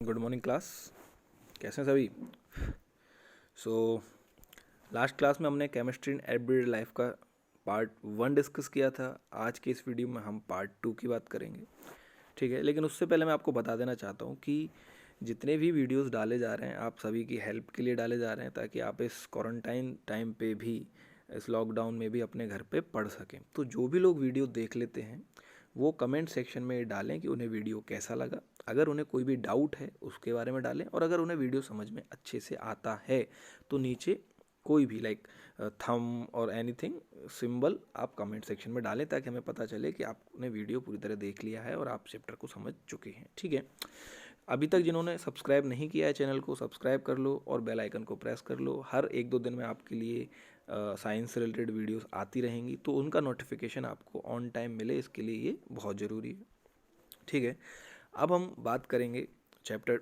Good morning class. कैसे हैं सभी? सो लास्ट क्लास में हमने केमिस्ट्री इन एवरीडे लाइफ का पार्ट 1 डिस्कस किया था। आज के इस वीडियो में हम पार्ट 2 की बात करेंगे, ठीक है। लेकिन उससे पहले मैं आपको बता देना चाहता हूँ कि जितने भी वीडियोस डाले जा रहे हैं आप सभी की हेल्प के लिए डाले जा रहे हैं, ताकि आप इस क्वारंटाइन टाइम पे भी, इस लॉकडाउन में भी अपने घर पे पढ़ सकें। तो जो भी लोग वीडियो देख लेते हैं वो कमेंट सेक्शन में डालें कि उन्हें वीडियो कैसा लगा। अगर उन्हें कोई भी डाउट है उसके बारे में डालें, और अगर उन्हें वीडियो समझ में अच्छे से आता है तो नीचे कोई भी लाइक थम और एनीथिंग सिंबल आप कमेंट सेक्शन में डालें, ताकि हमें पता चले कि आपने वीडियो पूरी तरह देख लिया है और आप चैप्टर को समझ चुके हैं, ठीक है। अभी तक जिन्होंने सब्सक्राइब नहीं किया है चैनल को, सब्सक्राइब कर लो और बेल आइकन को प्रेस कर लो। हर 1-2 दिन में आपके लिए साइंस से रिलेटेड वीडियोस आती रहेंगी, तो उनका नोटिफिकेशन आपको ऑन टाइम मिले, इसके लिए ये बहुत ज़रूरी है, ठीक है। अब हम बात करेंगे चैप्टर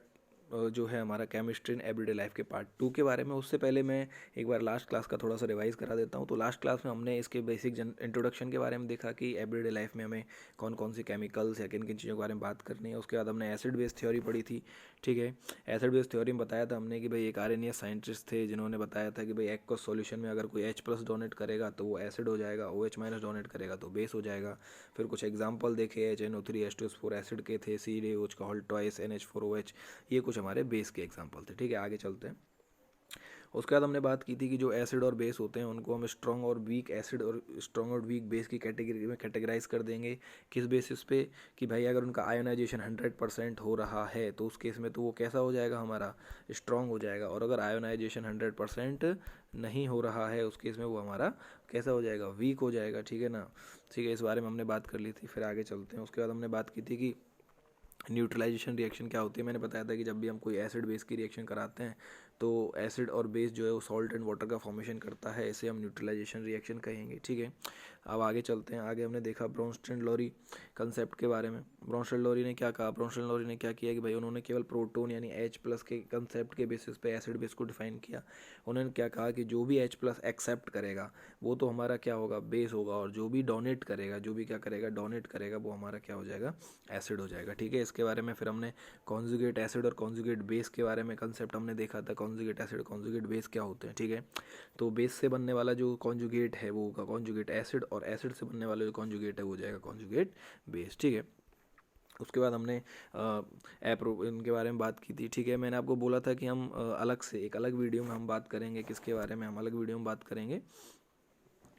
जो है हमारा केमिस्ट्री इन एवरीडे लाइफ के पार्ट 2 के बारे में। उससे पहले मैं एक बार लास्ट क्लास का थोड़ा सा रिवाइज करा देता हूँ। तो लास्ट क्लास में हमने इसके बेसिक इंट्रोडक्शन के बारे में देखा कि एवरीडे लाइफ में हमें कौन कौन सी केमिकल्स या किन किन चीज़ों के बारे में बात करनी है। उसके बाद हमने एसिड बेस थ्योरी पढ़ी थी, ठीक है। एसिड बेस थ्योरी में बताया था हमने कि भाई एक आरएनएस साइंटिस्ट थे जिन्होंने बताया था कि भाई एक्वस सॉल्यूशन में अगर कोई H+ डोनेट करेगा तो वो एसिड हो जाएगा, OH- डोनेट करेगा तो बेस हो जाएगा। फिर कुछ एग्जाम्पल देखे, HNO3 H2SO4 एसिड के थे, CaOH का होल ट्वाइस NH4OH, ये कुछ हमारे बेस के एग्जाम्पल थे, ठीक है। आगे चलते हैं। उसके बाद हमने बात की थी कि जो एसिड और बेस होते हैं उनको हम स्ट्रॉन्ग और वीक एसिड और स्ट्रॉन्ग और वीक बेस की कैटेगरी में कैटेगराइज कर देंगे। किस बेसिस पे? कि भाई अगर उनका आयोनाइजेशन 100% हो रहा है तो उस केस में तो वो कैसा हो जाएगा, हमारा स्ट्रॉन्ग हो जाएगा। और अगर आयोनाइजेशन 100% नहीं हो रहा है उस केस में वो हमारा कैसा हो जाएगा, वीक हो जाएगा, ठीक है ना। ठीक है, इस बारे में हमने बात कर ली थी। फिर आगे चलते हैं। उसके बाद हमने बात की थी कि न्यूट्रलाइजेशन रिएक्शन क्या होती है। मैंने बताया था कि जब भी हम कोई एसिड बेस की रिएक्शन कराते हैं तो एसिड और बेस जो है वो सॉल्ट एंड वाटर का फॉर्मेशन करता है, इसे हम न्यूट्रलाइजेशन रिएक्शन कहेंगे, ठीक है। अब आगे चलते हैं। आगे हमने देखा ब्रोंस्टेड-लोरी कंसेप्ट के बारे में। ब्रोंस्टेड-लोरी ने क्या कहा? ब्रोंस्टेड-लोरी ने क्या किया कि भाई उन्होंने केवल प्रोटोन यानी H+ के कंसेप्ट के बेसिस पे एसिड बेस को डिफाइन किया। उन्होंने क्या कहा कि जो भी H+ एक्सेप्ट करेगा वो तो हमारा क्या होगा, बेस होगा, और जो भी डोनेट करेगा, जो भी क्या करेगा, डोनेट करेगा, वो हमारा क्या हो जाएगा, एसिड हो जाएगा, ठीक है। इसके बारे में फिर हमने कॉन्जुगेट एसिड और कॉन्जुगेट बेस के बारे में कंसेप्ट हमने देखा था। कॉन्जुगेट एसिड, कॉन्जुगेट बेस क्या होते हैं, ठीक है। तो बेस से बनने वाला जो कॉन्जुगेट है वो होगा कॉन्जुगेट एसिड, और एसिड से बनने वाला जो कॉन्जुगेट है वो जाएगा कॉन्जुगेट बेस, ठीक है। उसके बाद हमने इनके बारे में बात की थी, ठीक है। मैंने आपको बोला था कि हम अलग से एक अलग वीडियो में हम बात करेंगे। किसके बारे में? हम अलग वीडियो में बात करेंगे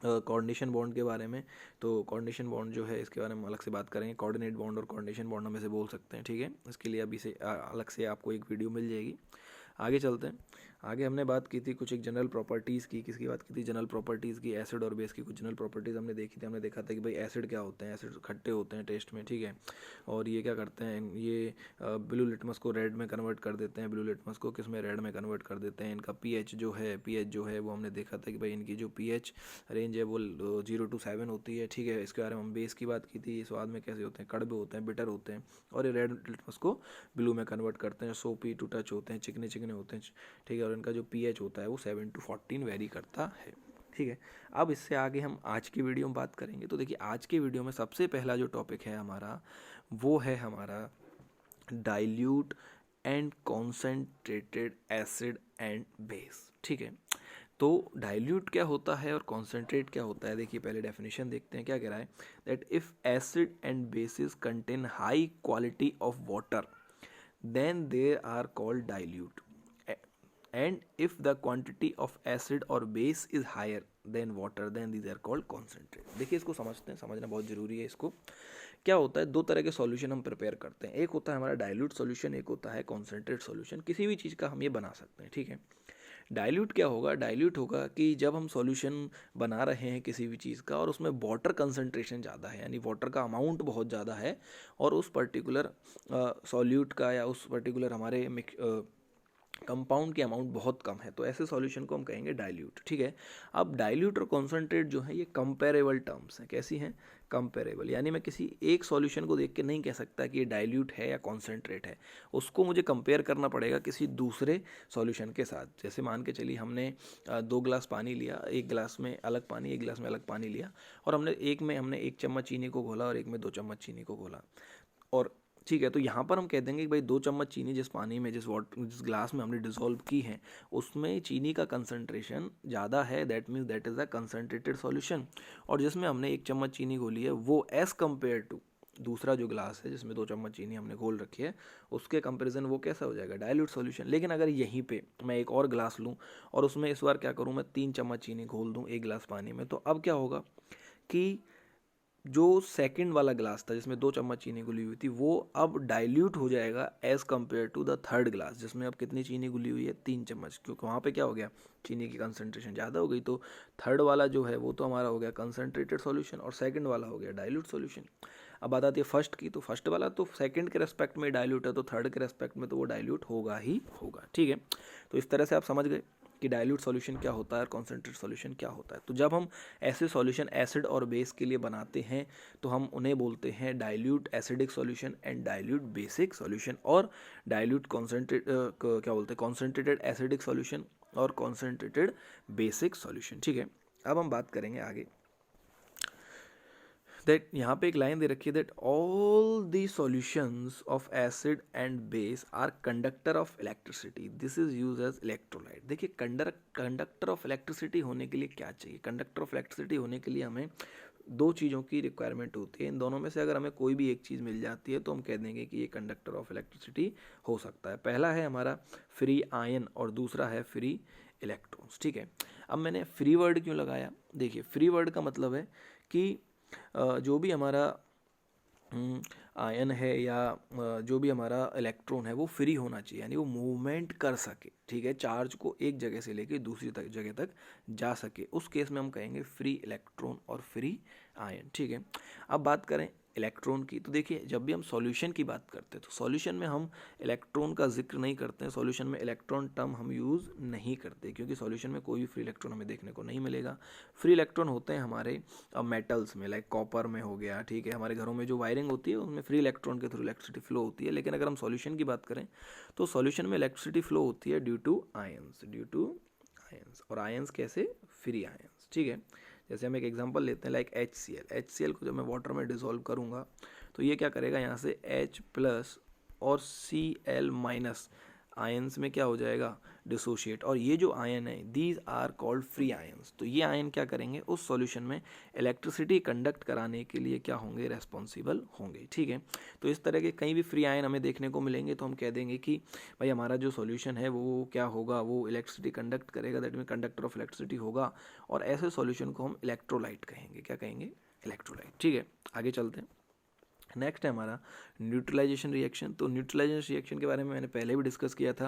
कोऑर्डिनेशन बॉन्ड के बारे में। तो कोऑर्डिनेशन बॉन्ड जो है इसके बारे में अलग से बात करेंगे। कोऑर्डिनेट बॉन्ड और कोऑर्डिनेशन बॉन्ड हम इसे बोल सकते हैं, ठीक है। इसके लिए अभी से अलग से आपको एक वीडियो मिल जाएगी। आगे चलते हैं। आगे हमने बात की थी कुछ एक जनरल प्रॉपर्टीज़ की। किसकी बात की थी? जनरल प्रॉपर्टीज़ की। एसिड और बेस की कुछ जनरल प्रॉपर्टीज़ हमने देखी थी। हमने देखा था कि भाई एसिड क्या होते हैं, एसिड खट्टे होते हैं टेस्ट में, ठीक है। और ये क्या करते हैं, ये ब्लू लिटमस को रेड में कन्वर्ट कर देते हैं। ब्लू लिटमस को किस में? रेड में कन्वर्ट कर देते हैं। इनका पीएच जो है वो हमने देखा था कि भाई इनकी जो पीएच रेंज है वो 0 to 7 होती है, ठीक है। इसके बारे में हम बेस की बात की थी। स्वाद में कैसे होते हैं? कड़वे होते हैं, बिटर होते हैं। और ये रेड लिटमस को ब्लू में कन्वर्ट करते हैं। सोपी टू टच होते हैं, चिकने चिकने होते हैं, ठीक है। और इनका जो पीएच होता है वो 7 to 14 वेरी करता है, ठीक है। अब इससे आगे हम आज की वीडियो में बात करेंगे। तो देखिए आज की वीडियो में सबसे पहला जो टॉपिक है हमारा वो है हमारा dilute and concentrated acid and base, ठीक है। तो डाइल्यूट क्या होता है और कॉन्सेंट्रेट क्या होता है? देखिए पहले डेफिनेशन देखते हैं क्या कह रहा है। That if acid and bases contain high quality of water then they are called dilute, and if the quantity of acid or base is higher than water then these are called concentrate। देखिए इसको समझते हैं, समझना बहुत ज़रूरी है। इसको क्या होता है, दो तरह के सॉल्यूशन हम प्रिपेयर करते हैं। एक होता है हमारा डाइल्यूट सॉल्यूशन, एक होता है कॉन्सेंट्रेट सॉल्यूशन। किसी भी चीज़ का हम ये बना सकते हैं, ठीक है। डाइल्यूट क्या होगा? डाइल्यूट होगा कि जब हम सॉल्यूशन बना रहे हैं किसी भी चीज़ का और उसमें वाटर कंसंट्रेशन ज़्यादा है, यानी वाटर का अमाउंट बहुत ज़्यादा है, और उस पर्टिकुलर सॉल्यूट का या उस पर्टिकुलर हमारे कंपाउंड की अमाउंट बहुत कम है, तो ऐसे सॉल्यूशन को हम कहेंगे डाइल्यूट, ठीक है। अब डाइल्यूट और कॉन्सेंट्रेट जो है ये कंपेरेबल टर्म्स हैं। कैसी हैं? कंपेरेबल, यानी मैं किसी एक सॉल्यूशन को देख के नहीं कह सकता कि ये डाइल्यूट है या कॉन्सेंट्रेट है। उसको मुझे कंपेयर करना पड़ेगा किसी दूसरे सॉल्यूशन के साथ। जैसे मान के चलिए हमने 2 गिलास पानी लिया, एक गिलास में अलग पानी, एक गिलास में अलग पानी लिया, और हमने एक चम्मच चीनी को घोला और एक में 2 चम्मच चीनी को घोला, और ठीक है। तो यहाँ पर हम कह देंगे कि भाई 2 चम्मच चीनी जिस पानी में जिस ग्लास में हमने डिसॉल्व की है उसमें चीनी का कंसनट्रेशन ज़्यादा है, that means that is a concentrated solution. और जिसमें हमने 1 चम्मच चीनी घोली है वो एज़ कम्पेयर टू दूसरा जो ग्लास है जिसमें 2 चम्मच चीनी हमने घोल रखी है उसके कंपैरिजन वो कैसा हो जाएगा, डाइल्यूट सॉल्यूशन। लेकिन अगर यहीं पे मैं एक और ग्लास लूँ और उसमें इस बार क्या करूँ, मैं 3 चम्मच चीनी घोल दूँ 1 गिलास पानी में, तो अब क्या होगा कि जो सेकंड वाला ग्लास था जिसमें 2 चम्मच चीनी घुली हुई थी वो अब डाइल्यूट हो जाएगा as compare to the third glass जिसमें अब कितनी चीनी घुली हुई है, 3 चम्मच, क्योंकि वहाँ पे क्या हो गया, चीनी की कंसनट्रेशन ज़्यादा हो गई। तो थर्ड वाला जो है वो तो हमारा हो गया कंसनट्रेटेड सॉल्यूशन और सेकंड वाला हो गया डाइल्यूट सॉल्यूशन। अब बात आती है फर्स्ट की, तो फर्स्ट वाला तो सेकंड के रेस्पेक्ट में डाइल्यूट है तो थर्ड के रेस्पेक्ट में तो वो डाइल्यूट होगा ही होगा। ठीक है, तो इस तरह से आप समझ गए कि डाइल्यूट सॉल्यूशन क्या होता है और कॉन्सेंट्रेट सॉल्यूशन क्या होता है। तो जब हम ऐसे सॉल्यूशन एसिड और बेस के लिए बनाते हैं तो हम उन्हें बोलते हैं dilute acidic solution and dilute basic solution, और डाइल्यूट कॉन्सेंट्रेट क्या बोलते हैं, कॉन्सेंट्रेटेड एसिडिक सॉल्यूशन और कॉन्सेंट्रेटेड बेसिक सॉल्यूशन। ठीक है, अब हम बात करेंगे आगे दैट यहाँ पे एक लाइन दे रखी है that all the solutions of acid and base are conductor of electricity, this is use as electrolyte. देखिए कंडक्टर ऑफ इलेक्ट्रिसिटी होने के लिए क्या चाहिए, कंडक्टर ऑफ इलेक्ट्रिसिटी होने के लिए हमें 2 चीज़ों की रिक्वायरमेंट होती है। इन दोनों में से अगर हमें कोई भी एक चीज़ मिल जाती है तो हम कह देंगे कि ये कंडक्टर ऑफ इलेक्ट्रिसिटी हो सकता है। पहला है हमारा फ्री आयन और दूसरा है फ्री इलेक्ट्रॉन्स। ठीक है, अब मैंने फ्री वर्ड क्यों लगाया, देखिए फ्री वर्ड का मतलब है कि जो भी हमारा आयन है या जो भी हमारा इलेक्ट्रॉन है वो फ्री होना चाहिए, यानी वो मूवमेंट कर सके। ठीक है, चार्ज को एक जगह से लेके दूसरी जगह तक जा सके, उस केस में हम कहेंगे फ्री इलेक्ट्रॉन और फ्री आयन। ठीक है, अब बात करें इलेक्ट्रॉन की, तो देखिए जब भी हम सॉल्यूशन की बात करते हैं तो सॉल्यूशन में हम इलेक्ट्रॉन का जिक्र नहीं करते हैं, सॉल्यूशन में इलेक्ट्रॉन टर्म हम यूज़ नहीं करते क्योंकि सॉल्यूशन में कोई भी फ्री इलेक्ट्रॉन हमें देखने को नहीं मिलेगा। फ्री इलेक्ट्रॉन होते हैं हमारे मेटल्स में, लाइक कॉपर में हो गया। ठीक है, हमारे घरों में जो वायरिंग होती है उसमें फ्री इलेक्ट्रॉन के थ्रू इलेक्ट्रिसिटी फ्लो होती है। लेकिन अगर हम सॉल्यूशन की बात करें तो सॉल्यूशन में इलेक्ट्रिसिटी फ्लो होती है ड्यू टू आयंस, और आयंस कैसे, फ्री आयंस। ठीक है, जैसे हम एक एग्जांपल लेते हैं लाइक HCl को जब मैं वाटर में डिसॉल्व करूँगा तो ये क्या करेगा, यहाँ से H+ और Cl- आयंस में क्या हो जाएगा, डिसोशिएट, और ये जो आयन है these are called free ions. तो ये आयन क्या करेंगे, उस सॉल्यूशन में इलेक्ट्रिसिटी कंडक्ट कराने के लिए क्या होंगे, रेस्पॉन्सिबल होंगे। ठीक है, तो इस तरह के कहीं भी फ्री आयन हमें देखने को मिलेंगे तो हम कह देंगे कि भाई हमारा जो सॉल्यूशन है वो क्या होगा, वो इलेक्ट्रिसिटी कंडक्ट करेगा, that mean conductor of electricity होगा, और ऐसे सॉल्यूशन को हम इलेक्ट्रोलाइट कहेंगे। क्या कहेंगे, इलेक्ट्रोलाइट। ठीक है, आगे चलते हैं। नेक्स्ट है हमारा न्यूट्रलाइजेशन रिएक्शन। तो न्यूट्रलाइजेशन रिएक्शन के बारे में मैंने पहले भी डिस्कस किया था,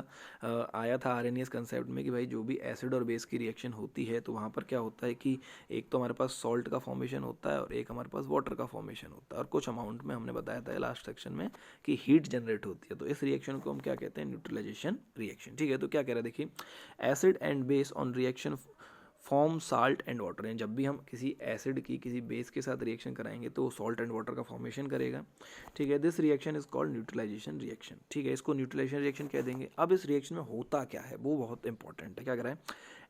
आया था आरएनएस कंसेप्ट में कि भाई जो भी एसिड और बेस की रिएक्शन होती है तो वहाँ पर क्या होता है कि एक तो हमारे पास सॉल्ट का फॉर्मेशन होता है और एक हमारे पास वाटर का फॉर्मेशन होता है, और कुछ अमाउंट में हमने बताया था लास्ट सेक्शन में कि हीट जनरेट होती है। तो इस रिएक्शन को हम क्या कहते हैं, न्यूट्रलाइजेशन रिएक्शन। ठीक है, तो क्या कह रहा है, देखिए acid and base on reaction form salt and water, यानी जब भी हम किसी एसिड की किसी बेस के साथ रिएक्शन कराएंगे तो सॉल्ट एंड वाटर का फॉर्मेशन करेगा। ठीक है, this reaction is called neutralisation reaction. ठीक है, इसको न्यूट्रलाइजेशन रिएक्शन कह देंगे। अब इस रिएक्शन में होता क्या है वो बहुत इंपॉर्टेंट है, क्या कह रहा है,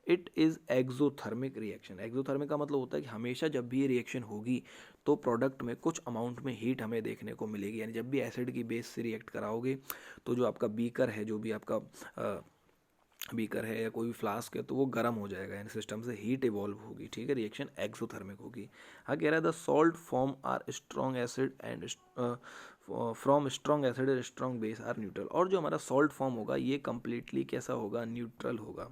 it is exothermic reaction. Exothermic का मतलब होता है कि हमेशा जब भी ये रिएक्शन होगी तो प्रोडक्ट में कुछ अमाउंट में हीट हमें देखने को मिलेगी। यानी जब भी एसिड की बेस से रिएक्ट कराओगे तो जो आपका बीकर है, जो भी आपका बीकर है या कोई भी फ्लास्क है, तो वो गर्म हो जाएगा, यानी सिस्टम से हीट इवॉल्व होगी। ठीक है, रिएक्शन एक्सोथर्मिक होगी। हाँ, कह रहा है the salt form are strong acid and from strong acid and strong base are neutral. और जो हमारा सॉल्ट फॉर्म होगा ये कम्प्लीटली कैसा होगा, न्यूट्रल होगा।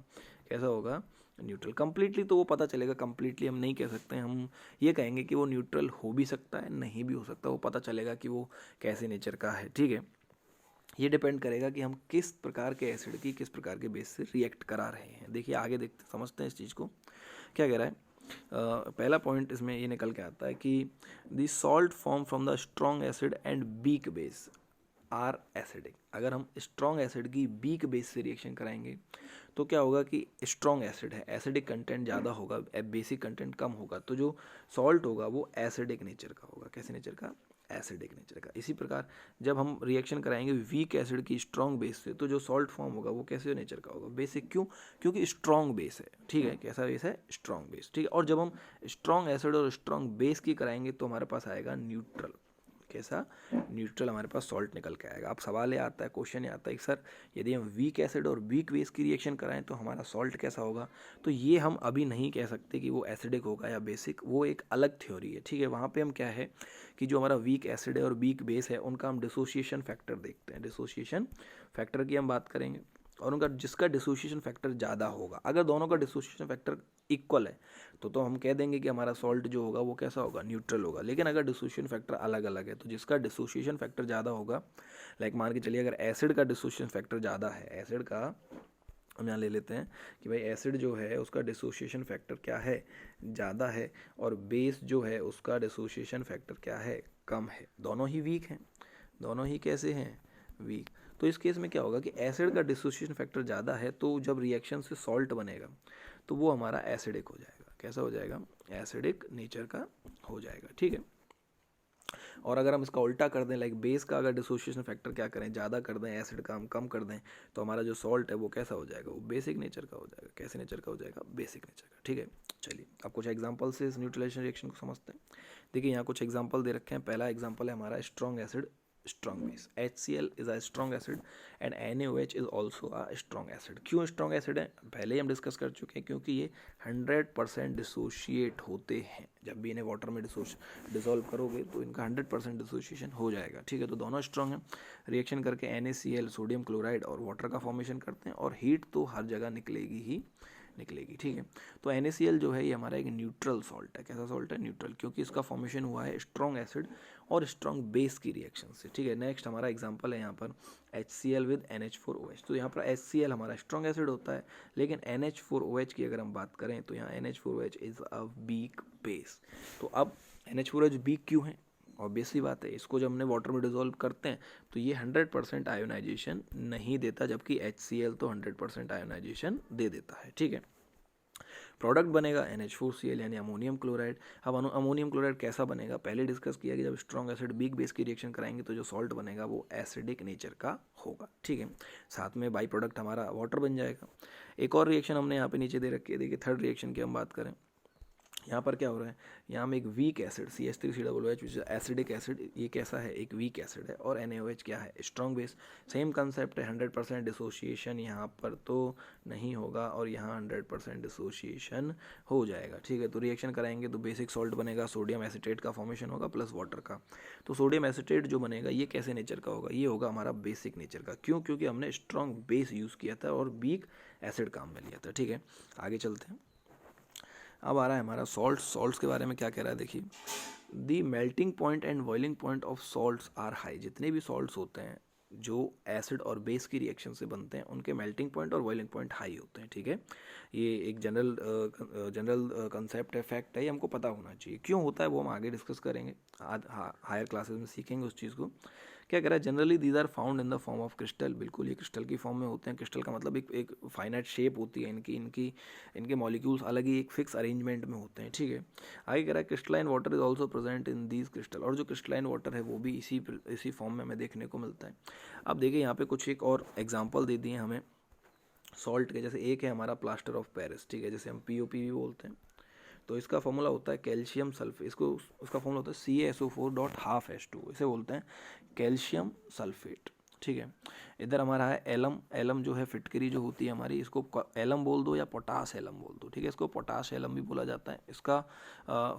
कैसा होगा, न्यूट्रल। कम्प्लीटली तो वो पता चलेगा, कम्प्लीटली हम नहीं कह सकते, हम ये कहेंगे कि वो न्यूट्रल हो भी सकता है, नहीं भी हो सकता, वो पता चलेगा कि वो कैसे नेचर का है। ठीक है, ये डिपेंड करेगा कि हम किस प्रकार के एसिड की किस प्रकार के बेस से रिएक्ट करा रहे हैं। देखिए आगे देखते समझते हैं इस चीज़ को, क्या कह रहा है। पहला पॉइंट इसमें ये निकल के आता है कि the salt form from the strong acid and weak base are acidic. अगर हम स्ट्रॉन्ग एसिड की वीक बेस से रिएक्शन कराएंगे तो क्या होगा कि स्ट्रॉन्ग एसिड है, एसिडिक कंटेंट ज़्यादा होगा, बेसिक कंटेंट कम होगा, तो जो सॉल्ट होगा वो एसिडिक नेचर का होगा। कैसे नेचर का, एसिडिक नेचर का। इसी प्रकार जब हम रिएक्शन कराएंगे वीक एसिड की स्ट्रॉन्ग बेस से तो जो सॉल्ट फॉर्म होगा वो कैसे नेचर का होगा, बेसिक। क्यों, क्योंकि स्ट्रॉन्ग बेस है। ठीक है, कैसा बेस है, स्ट्रॉन्ग बेस। ठीक है, और जब हम स्ट्रॉन्ग एसिड और स्ट्रॉन्ग बेस की कराएंगे तो हमारे पास आएगा न्यूट्रल। कैसा, न्यूट्रल हमारे पास सॉल्ट निकल के आएगा। अब सवाल ये आता है, क्वेश्चन ये आता है कि सर यदि हम वीक एसिड और वीक बेस की रिएक्शन कराएं तो हमारा सॉल्ट कैसा होगा। तो ये हम अभी नहीं कह सकते कि वो एसिडिक होगा या बेसिक, वो एक अलग थ्योरी है, ठीक है। वहाँ पे हम क्या है कि जो हमारा वीक एसिड है और वीक बेस है उनका हम डिसोसिएशन फैक्टर देखते हैं, डिसोसिएशन फैक्टर की हम बात करेंगे, और उनका जिसका डिसोसिएशन फैक्टर ज़्यादा होगा, अगर दोनों का डिसोसिएशन फैक्टर इक्वल है तो हम कह देंगे कि हमारा सॉल्ट जो होगा वो कैसा होगा, न्यूट्रल होगा। लेकिन अगर डिसोसिएशन फैक्टर अलग अलग है तो जिसका डिसोसिएशन फैक्टर ज़्यादा होगा, लाइक मान के चलिए अगर एसिड का डिसोसिएशन फैक्टर ज़्यादा है, एसिड का हम यहाँ ले लेते हैं कि भाई एसिड जो है उसका डिसोसिएशन फैक्टर क्या है, ज़्यादा है, और बेस जो है उसका डिसोसिएशन फैक्टर क्या है, कम है। दोनों ही वीक हैं, दोनों ही कैसे हैं, वीक। तो इस केस में क्या होगा कि एसिड का डिसोसिएशन फैक्टर ज़्यादा है तो जब रिएक्शन से सॉल्ट बनेगा तो वो हमारा एसिडिक हो जाएगा। कैसा हो जाएगा, एसिडिक नेचर का हो जाएगा, ठीक है। और अगर हम इसका उल्टा कर दें, लाइक बेस का अगर डिसोसिएशन फैक्टर क्या करें, ज़्यादा कर दें, एसिड का हम कम कर दें, तो हमारा जो सॉल्ट है वो कैसा हो जाएगा, वो बेसिक नेचर का हो जाएगा। कैसे नेचर का हो जाएगा, बेसिक नेचर का, ठीक है। चलिए अब कुछ एग्जांपल से इस न्यूट्रलाइजेशन रिएक्शन को समझते हैं। देखिए यहाँ कुछ एग्जांपल दे रखे हैं। पहला एग्जांपल है हमारा strong acid strong base. HCl is a strong acid and NaOH is also a strong acid. क्यों स्ट्रॉन्ग एसिड है, पहले ही हम डिस्कस कर चुके हैं, क्योंकि ये 100% डिसोशिएट होते हैं। जब भी इन्हें वाटर में डिसॉल्व करोगे तो इनका 100% डिसोसिएशन हो जाएगा, ठीक है। तो दोनों स्ट्रॉन्ग हैं, रिएक्शन करके NaCl सोडियम क्लोराइड और वाटर का फॉर्मेशन करते हैं, और हीट तो हर जगह निकलेगी ही निकलेगी, ठीक है। तो NaCl जो है ये हमारा एक न्यूट्रल सॉल्ट है। कैसा सॉल्ट है, न्यूट्रल, क्योंकि इसका फॉर्मेशन हुआ है स्ट्रॉन्ग एसिड और स्ट्रॉन्ग बेस की रिएक्शन से, ठीक है। नेक्स्ट हमारा एग्जांपल है यहाँ पर HCl विद NH4OH। तो यहाँ पर HCl हमारा स्ट्रॉन्ग एसिड होता है, लेकिन NH4OH की अगर हम बात करें तो यहाँ NH4OH is a weak base. तो अब NH4OH वीक क्यों है, ऑब्वियस सी बात है, इसको जब हमने वाटर में डिसॉल्व करते हैं तो ये 100% आयोनाइजेशन नहीं देता, जबकि HCl तो 100% आयोनाइजेशन दे देता है, ठीक है। प्रोडक्ट बनेगा NH4Cl यानी अमोनियम क्लोराइड। अब अमोनियम क्लोराइड कैसा बनेगा, पहले डिस्कस किया कि जब स्ट्रॉन्ग एसिड वीक बेस की रिएक्शन कराएंगे तो जो सॉल्ट बनेगा वो एसिडिक नेचर का होगा, ठीक है। साथ में बाई प्रोडक्ट हमारा वाटर बन जाएगा। एक और रिएक्शन हमने यहाँ पे नीचे दे रखी है, देखिए थर्ड रिएक्शन की हम बात करें, यहाँ पर क्या हो रहा है, यहाँ में एक वीक एसिड CH3COOH विच एसिडिक एसिड, ये कैसा है, एक वीक एसिड है, और NaOH क्या है, स्ट्रॉन्ग बेस। सेम कंसेप्ट है, 100% डिसोसिएशन यहाँ पर तो नहीं होगा और यहाँ 100% डिसोसिएशन हो जाएगा, ठीक है। तो रिएक्शन कराएंगे तो बेसिक सॉल्ट बनेगा, सोडियम एसिटेट का फॉर्मेशन होगा प्लस वाटर का। तो सोडियम एसिटेट जो बनेगा ये कैसे नेचर का होगा, ये होगा हमारा बेसिक नेचर का। क्यों, क्योंकि हमने स्ट्रॉन्ग बेस यूज़ किया था और वीक एसिड काम में लिया था, ठीक है। आगे चलते हैं। अब आ रहा है हमारा सॉल्ट्स के बारे में क्या कह रहा है, देखिए the melting point and boiling point of salts are high. जितने भी सॉल्ट्स होते हैं जो एसिड और बेस की रिएक्शन से बनते हैं उनके मेल्टिंग पॉइंट और बॉइलिंग पॉइंट हाई होते हैं, ठीक है। ये एक जनरल कंसेप्ट है, फैक्ट है, ये हमको पता होना चाहिए। क्यों होता है वो हम आगे डिस्कस करेंगे, हायर क्लासेस में सीखेंगे उस चीज़ को। क्या कह रहा है, generally these are found in the form of crystal. बिल्कुल ये क्रिस्टल की फॉर्म में होते हैं। क्रिस्टल का मतलब एक फाइनाइट शेप होती है इनके मॉलिक्यूल्स अलग ही एक फिक्स अरेंजमेंट में होते हैं, ठीक है। आगे कह रहा है crystalline water is also present in these crystal, और जो क्रिस्टलाइन वाटर है वो भी इसी फॉर्म में हमें देखने को मिलता है। अब देखिए यहाँ पे कुछ एक और एग्जाम्पल दे दिए हमें सॉल्ट के, जैसे एक है हमारा प्लास्टर ऑफ पेरिस, ठीक है, जैसे हम POP भी बोलते हैं। तो इसका फॉर्मूला होता है कैल्शियम सल्फेट, उसका फॉर्मूला होता है CaSO4.12H2, इसे बोलते हैं कैल्शियम सल्फेट, ठीक है। इधर हमारा है एलम जो है फिटकरी जो होती है हमारी, इसको एलम बोल दो या पोटास एलम बोल दो, ठीक है। इसको पोटास एलम भी बोला जाता है। इसका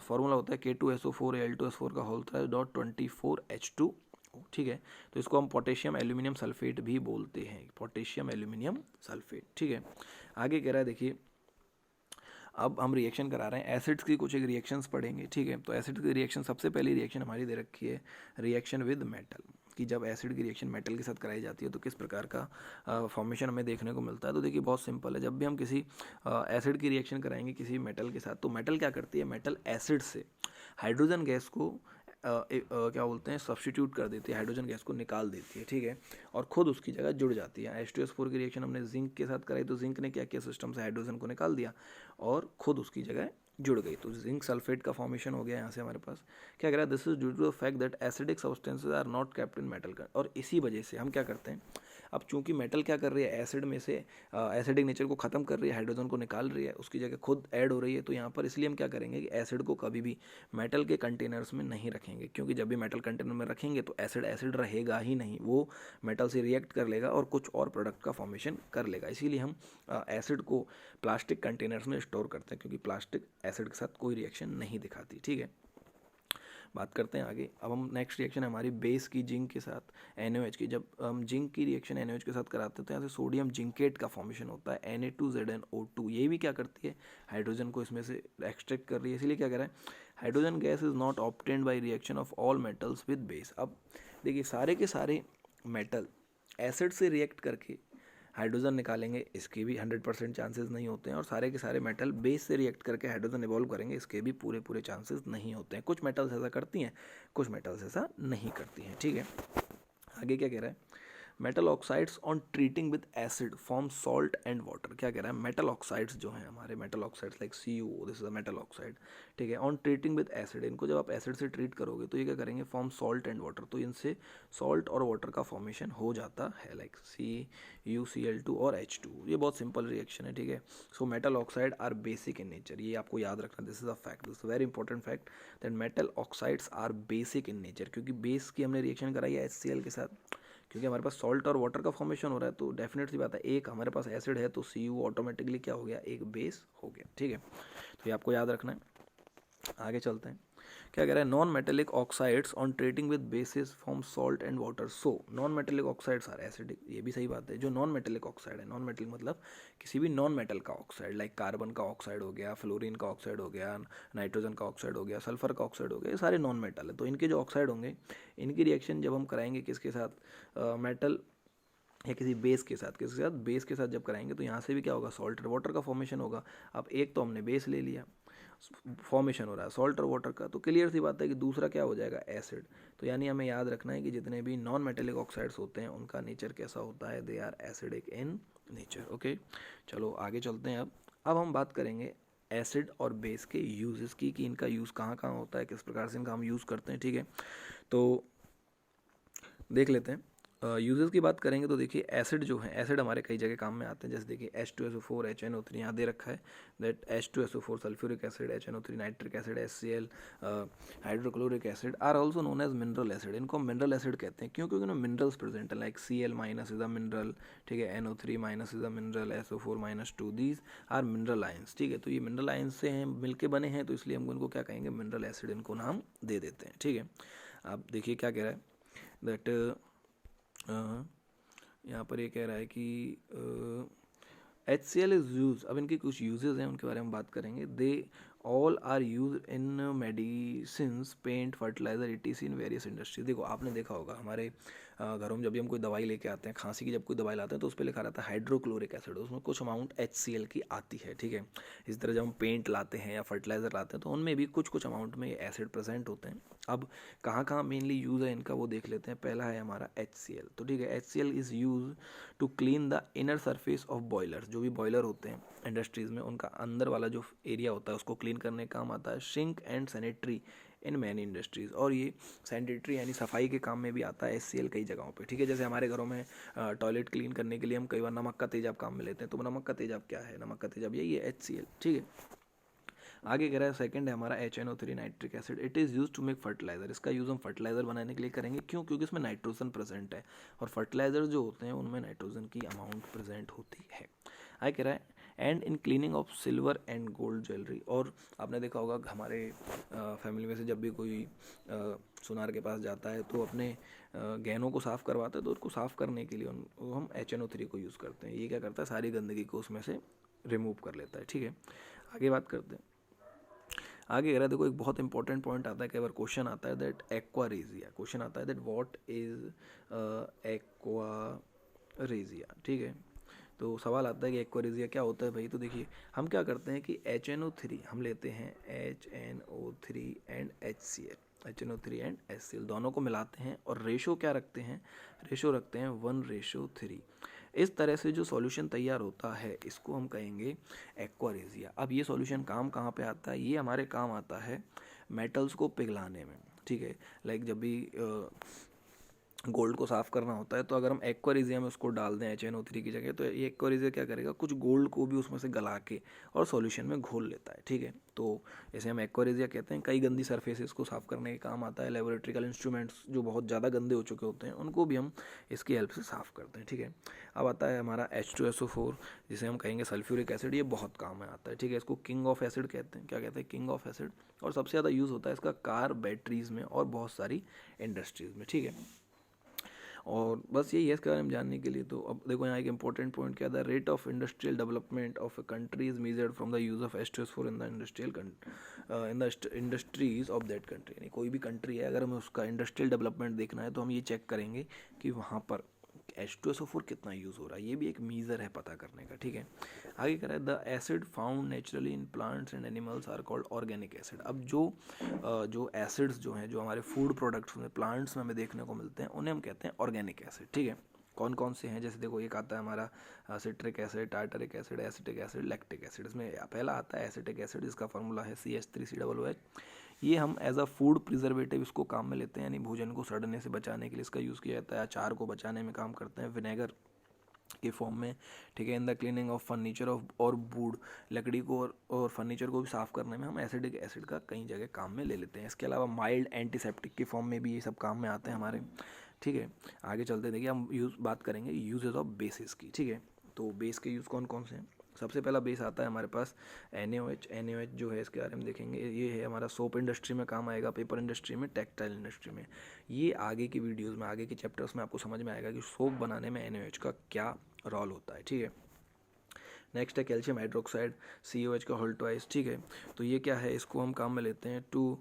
फॉर्मूला होता है K2SO4Al2S4 का होल है .24H2, ठीक है। तो इसको हम पोटेशियम एल्यूमिनियम सल्फेट भी बोलते हैं, पोटेशियम एल्यूमिनियम सल्फेट, ठीक है। आगे कह रहा है, देखिए अब हम रिएक्शन करा रहे हैं एसिड्स की, कुछ एक रिएक्शंस पढ़ेंगे, ठीक है। तो एसिड की रिएक्शन, सबसे पहली रिएक्शन हमारी दे रखी है रिएक्शन विद मेटल, कि जब एसिड की रिएक्शन मेटल के साथ कराई जाती है तो किस प्रकार का फॉर्मेशन हमें देखने को मिलता है। तो देखिए बहुत सिंपल है, जब भी हम किसी एसिड की रिएक्शन कराएंगे किसी मेटल के साथ, तो मेटल क्या करती है, मेटल एसिड से हाइड्रोजन गैस को क्या बोलते हैं, सब्स्टिट्यूट कर देती है, हाइड्रोजन गैस को निकाल देती है, ठीक है, और खुद उसकी जगह जुड़ जाती है। H2S4 की रिएक्शन हमने जिंक के साथ कराई तो जिंक ने क्या किया, सिस्टम से हाइड्रोजन को निकाल दिया और खुद उसकी जगह जुड़ गई, तो जिंक सल्फेट का फॉर्मेशन हो गया यहाँ से हमारे पास। क्या कह रहा है, this is due to the fact that acidic substances are not kept in metal. और इसी वजह से हम क्या करते हैं, अब चूंकि मेटल क्या कर रही है, एसिड में से एसिडिक नेचर को ख़त्म कर रही है, हाइड्रोजन को निकाल रही है, उसकी जगह खुद ऐड हो रही है, तो यहाँ पर इसलिए हम क्या करेंगे कि एसिड को कभी भी मेटल के कंटेनर्स में नहीं रखेंगे, क्योंकि जब भी मेटल कंटेनर में रखेंगे तो एसिड एसिड रहेगा ही नहीं, वो मेटल से रिएक्ट कर लेगा और कुछ और प्रोडक्ट का फॉर्मेशन कर लेगा। इसीलिए हम एसिड को प्लास्टिक कंटेनर्स में स्टोर करते हैं, क्योंकि प्लास्टिक एसिड के साथ कोई रिएक्शन नहीं दिखाती। ठीक है, बात करते हैं आगे। अब हम नेक्स्ट रिएक्शन है हमारी बेस की जिंक के साथ NaOH की। जब हम जिंक की रिएक्शन NaOH के साथ कराते हैं तो यहाँ से सोडियम जिंकेट का फॉर्मेशन होता है, Na2ZnO2। ये भी क्या करती है, हाइड्रोजन को इसमें से एक्सट्रैक्ट कर रही है, इसलिए क्या कह रहा है, hydrogen gas is not obtained by reaction of all metals with base. अब देखिए सारे के सारे मेटल एसिड से रिएक्ट करके हाइड्रोजन निकालेंगे, इसके भी 100% चांसेस नहीं होते हैं, और सारे के सारे मेटल बेस से रिएक्ट करके हाइड्रोजन इवॉल्व करेंगे, इसके भी पूरे पूरे चांसेस नहीं होते हैं। कुछ मेटल्स ऐसा करती हैं, कुछ मेटल्स ऐसा नहीं करती हैं। ठीक है, आगे क्या कह रहा है, metal oxides on treating with acid form salt and water. क्या कह रहा है, मेटल ऑक्साइड्स जो हैं हमारे, metal oxides like CuO, this is a metal oxide. ठीक है, ऑन ट्रीटिंग विद एसिड, इनको जब आप एसिड से ट्रीट करोगे तो ये क्या करेंगे, फॉर्म सॉल्ट एंड वाटर, तो इनसे सॉल्ट और वाटर का फॉर्मेशन हो जाता है, लाइक CuCl2 और H2। ये बहुत सिंपल रिएक्शन है। ठीक है, so metal oxide are basic in nature, ये आपको याद रखना, this is a fact, this very important fact that metal oxides are basic in nature. क्योंकि बेस की हमने रिएक्शन कराई है HCl के साथ, क्योंकि हमारे पास सॉल्ट और वाटर का फॉर्मेशन हो रहा है, तो डेफिनेटली बात है, एक हमारे पास एसिड है तो Cu ऑटोमेटिकली क्या हो गया, एक बेस हो गया। ठीक है, तो ये आपको याद रखना है। आगे चलते हैं, क्या कह रहा है, non metallic oxides on treating with bases form salt and water. So non metallic oxides are acidic, ये भी सही बात है। जो नॉन मेटेलिक ऑक्साइड है, नॉन मेटेलिक मतलब किसी भी नॉन मेटल का ऑक्साइड, लाइक कार्बन का ऑक्साइड हो गया, फ्लोरीन का ऑक्साइड हो गया, नाइट्रोजन का ऑक्साइड हो गया, सल्फर का ऑक्साइड हो गया, ये सारे नॉन मेटल है। तो इनके जो ऑक्साइड होंगे, इनकी रिएक्शन जब हम कराएंगे किसके साथ, मेटल या किसी बेस के साथ, किसके साथ, बेस के साथ जब कराएंगे, तो यहाँ से भी क्या होगा, सॉल्ट और वाटर का फॉर्मेशन होगा। अब एक तो हमने बेस ले लिया, फॉर्मेशन हो रहा है सॉल्ट और वाटर का, तो क्लियर सी बात है कि दूसरा क्या हो जाएगा, एसिड। तो यानी हमें याद रखना है कि जितने भी नॉन मेटेलिक ऑक्साइड्स होते हैं उनका नेचर कैसा होता है, they are acidic in nature. Okay, चलो आगे चलते हैं। अब हम बात करेंगे एसिड और बेस के यूजेस की, कि इनका यूज़ कहाँ कहाँ होता है, किस प्रकार से इनका हम यूज़ करते हैं। ठीक है, तो देख लेते हैं। यूजेस की बात करेंगे तो देखिए एसिड जो है, एसिड हमारे कई जगह काम में आते हैं, जैसे देखिए H2SO4 HNO3 यहाँ दे रखा है, that H2SO4 sulphuric acid, HNO3 nitric acid, HCl hydrochloric acid are also known as mineral acid. इनको मिनरल एसिड कहते हैं, क्यों, क्योंकि इनमें मिनरल्स प्रेजेंट है, like Cl- is a mineral, ठीक है, NO3- is a mineral, SO4-2 these are mineral ions. ठीक है, तो ये मिनरल आयंस से हैं, मिलके बने हैं, तो इसलिए हम इनको क्या कहेंगे, मिनरल एसिड, इनको नाम दे देते हैं। ठीक है, आप देखिए क्या कह रहा है, दैट यहाँ पर ये कह रहा है कि HCl इज़ यूज। अब इनके कुछ यूजेस हैं, उनके बारे में बात करेंगे। They all are use in medicines, paint, fertiliser, ETC in various industries. देखो आपने देखा होगा हमारे घरों में जब भी हम कोई दवाई लेके आते हैं, खांसी की जब कोई दवाई लाते हैं तो उस पर लिखा रहता है हाइड्रोक्लोरिक एसिड, उसमें कुछ अमाउंट HCl की आती है। ठीक है, इसी तरह जब हम पेंट लाते हैं या फर्टिलाइजर लाते हैं तो उनमें भी कुछ कुछ अमाउंट में एसिड प्रेजेंट होते हैं। अब कहाँ कहाँ मेनली यूज़ है इनका वो देख लेते हैं। पहला है हमारा HCl। तो ठीक है, HCl is use to clean the inner surface of boilers. जो भी बॉयलर होते हैं इंडस्ट्रीज़ में, उनका अंदर वाला जो एरिया होता है उसको क्लीन करने का काम आता है। Shrink and sanitary in many industries, और ये सैनिटरी यानी सफाई के काम में भी आता है HCl कई जगहों पे। ठीक है, जैसे हमारे घरों में टॉयलेट क्लीन करने के लिए हम कई बार नमक का तेजाब काम में लेते हैं, तो नमक का तेजाब क्या है, नमक का तेजाब यही है, HCl। ठीक है, आगे कह रहा है सेकंड है हमारा HNO3 nitric acid. It is use to make fertiliser. इसका यूज़ हम फर्टिलाइजर बनाने के लिए करेंगे, क्यों, क्योंकि इसमें नाइट्रोजन प्रेजेंट है, और फर्टिलाइजर जो होते हैं उनमें नाइट्रोजन की अमाउंट प्रेजेंट होती है। आगे कह रहा है and in cleaning of silver and gold jewellery. और आपने देखा होगा हमारे फैमिली में से जब भी कोई सुनार के पास जाता है तो अपने गहनों को साफ़ करवाता है, तो उसको साफ़ करने के लिए हम HNO3 को यूज़ करते हैं। ये क्या करता है, सारी गंदगी को उसमें से रिमूव कर लेता है। ठीक है, आगे बात करते हैं। आगे कह रहा है, देखो एक बहुत इंपॉर्टेंट पॉइंट आता है, कई बार क्वेश्चन आता है दैट एक्वारेजिया, क्वेश्चन आता है दैट व्हाट इज एक्वारेजिया। ठीक है, तो सवाल आता है कि एक्वारेजिया क्या होता है भाई। तो देखिए हम क्या करते हैं कि HNO3 हम लेते हैं, HNO3 and HCl and HCl दोनों को मिलाते हैं, और रेशो क्या रखते हैं, रेशो रखते हैं 1:3। इस तरह से जो सॉल्यूशन तैयार होता है इसको हम कहेंगे एक्वारेजिया। अब ये सॉल्यूशन काम कहाँ पे आता है, ये हमारे काम आता है मेटल्स को पिघलाने में। ठीक है, लाइक जब भी गोल्ड को साफ़ करना होता है, तो अगर हम एक्वारिजिया में उसको डाल दें HNO3 की जगह, तो ये एक्वारिजिया क्या करेगा, कुछ गोल्ड को भी उसमें से गला के और सॉल्यूशन में घोल लेता है, ठीक है। तो इसे हम एक्वारिजिया कहते हैं। कई गंदी सरफेसेस को साफ़ करने के काम आता है। लेबोरेटरिकल इंस्ट्रूमेंट्स जो बहुत ज़्यादा गंदे हो चुके होते हैं उनको भी हम इसकी हेल्प से साफ़ करते हैं, ठीक है। अब आता है हमारा H2SO4, जिसे हम कहेंगे सल्फ्यूरिक एसिड। ये बहुत काम में आता है, ठीक है। इसको किंग ऑफ एसिड कहते हैं। क्या कहते हैं? King of acid. और सबसे ज़्यादा यूज़ होता है इसका कार, बैटरीज़ में और बहुत सारी इंडस्ट्रीज़ में, ठीक है। और बस यही है इसके बारे में जानने के लिए। तो अब देखो यहाँ एक इंपॉर्टेंट पॉइंट क्या था, rate of industrial development of a country is measured from the use of H2SO4 in the industries of that country. यानी कोई भी कंट्री है, अगर हमें उसका इंडस्ट्रियल डेवलपमेंट देखना है तो हम ये चेक करेंगे कि वहाँ पर H2SO4 कितना यूज़ हो रहा है। ये भी एक मीज़र है पता करने का, ठीक है। आगे कह रहा है the acid found naturally in plants and animals are called organic acid. अब जो एसिड्स जो हैं, जो हमारे फूड प्रोडक्ट्स में प्लांट्स में हमें देखने को मिलते हैं, उन्हें हम कहते हैं ऑर्गेनिक एसिड, ठीक है। कौन कौन से हैं? जैसे देखो, एक आता है हमारा citric acid, tartaric acid, acetic acid, lactic acid. इसमें पहला आता है एसिटिक एसिड, जिसका फार्मूला है CH3COOH। ये हम एज अ फूड प्रिजर्वेटिव इसको काम में लेते हैं, यानी भोजन को सड़ने से बचाने के लिए इसका यूज़ किया जाता है। अचार को बचाने में काम करते हैं विनेगर के फॉर्म में, ठीक है। In the cleaning of furniture और वुड, लकड़ी को और फर्नीचर को भी साफ़ करने में हम एसिडिक एसिड का कई जगह काम में ले लेते हैं। इसके अलावा माइल्ड एंटीसेप्टिक के फॉर्म में भी ये सब काम में आते हैं हमारे, ठीक है। आगे चलते देखिए, हम बात करेंगे यूजेस ऑफ बेसिस की, ठीक है। तो बेस के यूज़ कौन कौन से हैं? सबसे पहला बेस आता है हमारे पास NaOH। NaOH जो है, इसके बारे में देखेंगे, ये है हमारा सोप इंडस्ट्री में काम आएगा, पेपर इंडस्ट्री में, टेक्सटाइल इंडस्ट्री में। ये आगे की वीडियोस में, आगे के चैप्टर्स में आपको समझ में आएगा कि सोप बनाने में NaOH का क्या रोल होता है, ठीक है। नेक्स्ट है कैल्शियम हाइड्रोक्साइड, COH का होल ट्वाइस, ठीक है। तो ये क्या है, इसको हम काम में लेते हैं to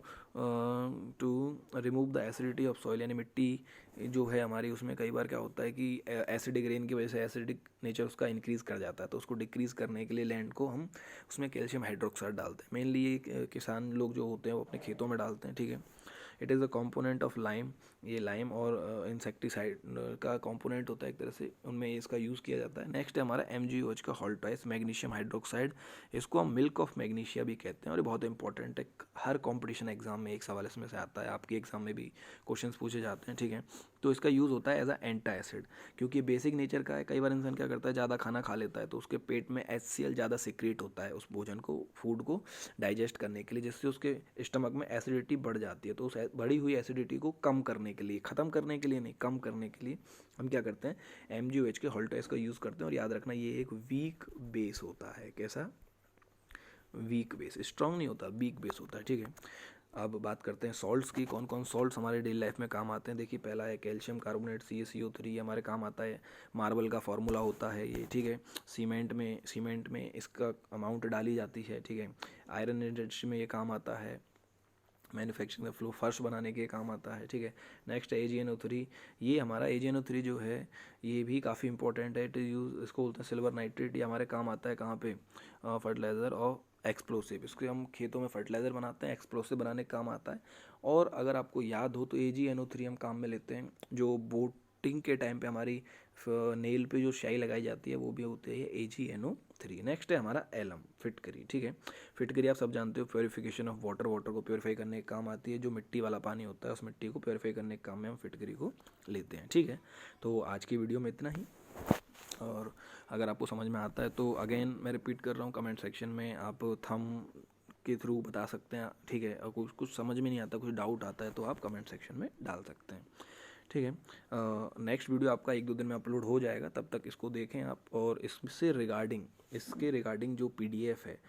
remove the acidity of soil. यानी मिट्टी जो है हमारी, उसमें कई बार क्या होता है कि एसिडिक रेन की वजह से एसिडिक नेचर उसका इंक्रीज़ कर जाता है, तो उसको डिक्रीज़ करने के लिए लैंड को हम उसमें कैल्शियम हाइड्रोक्साइड डालते हैं। मेनली ये किसान लोग जो होते हैं वो अपने खेतों में डालते हैं, ठीक है। It is a component of lime. ये लाइम और इंसेक्टिसाइड का कंपोनेंट होता है एक तरह से, उनमें इसका यूज़ किया जाता है। नेक्स्ट है हमारा MgOH का होल्टाइस, मैग्नीशियम हाइड्रोक्साइड। इसको हम मिल्क ऑफ मैग्नीशिया भी कहते हैं, और ये बहुत इंपॉर्टेंट है। हर कंपटीशन एग्जाम में एक सवाल इसमें से आता है, आपके एग्जाम में भी क्वेश्चंस पूछे जाते हैं, ठीक है। तो इसका यूज़ होता है एज अ एंटा एसिड, क्योंकि बेसिक नेचर का है। कई बार इंसान क्या करता है, ज़्यादा खाना खा लेता है, तो उसके पेट में HCl ज़्यादा सिक्रेट होता है उस भोजन को, फूड को डाइजेस्ट करने के लिए, जिससे उसके स्टमक में एसिडिटी बढ़ जाती है। तो उस बढ़ी हुई एसिडिटी को कम करने के लिए, ख़त्म करने के लिए नहीं, कम करने के लिए हम क्या करते हैं, MgOH के होल्टाइस का यूज़ करते हैं। और याद रखना, ये एक वीक बेस होता है। कैसा? वीक बेस, स्ट्रांग नहीं होता, वीक बेस होता है, ठीक है। अब बात करते हैं सॉल्ट्स की। कौन कौन सॉल्ट्स हमारे डेली लाइफ में काम आते हैं? देखिए, पहला है कैल्शियम कार्बोनेट, CaCO3, हमारे काम आता है। मार्बल का फार्मूला होता है ये, ठीक है। सीमेंट में इसका अमाउंट डाली जाती है, ठीक है। आयरन इंडस्ट्री में ये काम आता है, मैन्युफैक्चरिंग का फ्लो, फर्श बनाने के काम आता है, ठीक है। नेक्स्ट है AgNO3। ये हमारा AgNO3 जो है, ये भी काफ़ी इंपॉर्टेंट है। इट यूज, इसको बोलते हैं सिल्वर नाइट्रेट। ये हमारे काम आता है कहाँ पे? फर्टिलाइज़र और एक्सप्लोसिव। इसके हम खेतों में फर्टिलाइज़र बनाते हैं, एक्सप्लोसिव बनाने का काम आता है। और अगर आपको याद हो तो AgNO3 हम काम में लेते हैं जो बोटिंग के टाइम पे हमारी नेल पे जो स्याही लगाई जाती है, वो भी होती है AgNO3। नेक्स्ट है हमारा एलम, फिटकरी, ठीक है। फिटकरी आप सब जानते हो, प्योरीफिकेशन ऑफ वाटर, वाटर को प्योरीफाई करने का काम आती है। जो मिट्टी वाला पानी होता है, उस मिट्टी को प्योरीफाई करने के काम में हम फिटकरी को लेते हैं, ठीक है। तो आज की वीडियो में इतना ही। और अगर आपको समझ में आता है तो अगेन मैं रिपीट कर रहा हूँ, कमेंट सेक्शन में आप थम के थ्रू बता सकते हैं, ठीक है। और कुछ समझ में नहीं आता, कुछ डाउट आता है, तो आप कमेंट सेक्शन में डाल सकते हैं, ठीक है। नेक्स्ट वीडियो आपका 1-2 दिन में अपलोड हो जाएगा, तब तक इसको देखें आप। और इसके रिगार्डिंग जो PDF है,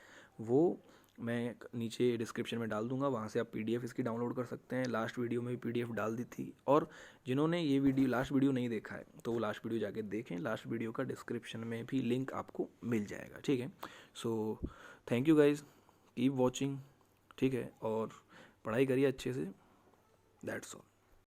वो मैं नीचे डिस्क्रिप्शन में डाल दूंगा, वहाँ से आप PDF इसकी डाउनलोड कर सकते हैं। लास्ट वीडियो में भी PDF डाल दी थी, और जिन्होंने ये लास्ट वीडियो नहीं देखा है, तो वो लास्ट वीडियो जाके देखें। लास्ट वीडियो का डिस्क्रिप्शन में भी लिंक आपको मिल जाएगा, ठीक है। So thank you guys, keep watching, ठीक है। और पढ़ाई करिए अच्छे से, दैट्स ऑल।